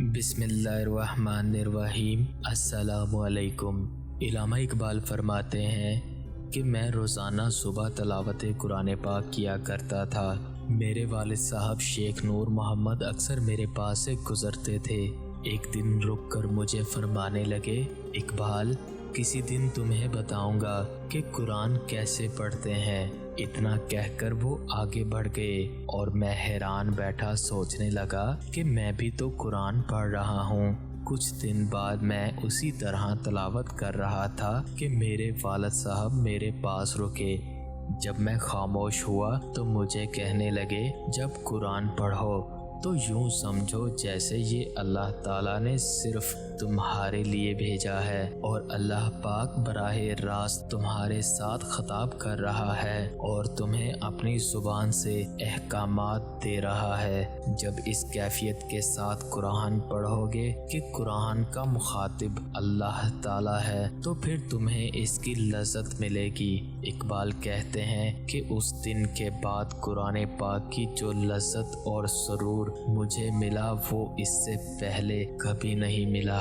बिस्मिल्लाहिर्रहमानिर्रहीम। अस्सलामुअलैकुम। इलामा इकबाल फरमाते हैं कि मैं रोज़ाना सुबह तलावत कुरान पाक किया करता था। मेरे वालिद साहब शेख नूर मोहम्मद अक्सर मेरे पास से गुज़रते थे। एक दिन रुक कर मुझे फरमाने लगे, इकबाल किसी दिन तुम्हें बताऊंगा कि कुरान कैसे पढ़ते हैं। इतना कहकर वो आगे बढ़ गए और मैं हैरान बैठा सोचने लगा कि मैं भी तो कुरान पढ़ रहा हूँ। कुछ दिन बाद मैं उसी तरह तलावत कर रहा था कि मेरे वालिद साहब मेरे पास रुके। जब मैं खामोश हुआ तो मुझे कहने लगे, जब कुरान पढ़ो तो यूं समझो जैसे ये अल्लाह ताला ने सिर्फ तुम्हारे लिए भेजा है और अल्लाह पाक बराहे रास्त तुम्हारे साथ खिताब कर रहा है और तुम्हें अपनी ज़ुबान से अहकामात दे रहा है। जब इस कैफियत के साथ कुरान पढ़ोगे कि कुरान का मुखातिब अल्लाह ताला है तो फिर तुम्हें इसकी लज़्ज़त मिलेगी। इकबाल कहते हैं कि उस दिन के बाद कुरान पाक की जो लज़्ज़त और सुरूर मुझे मिला वो इससे पहले कभी नहीं मिला।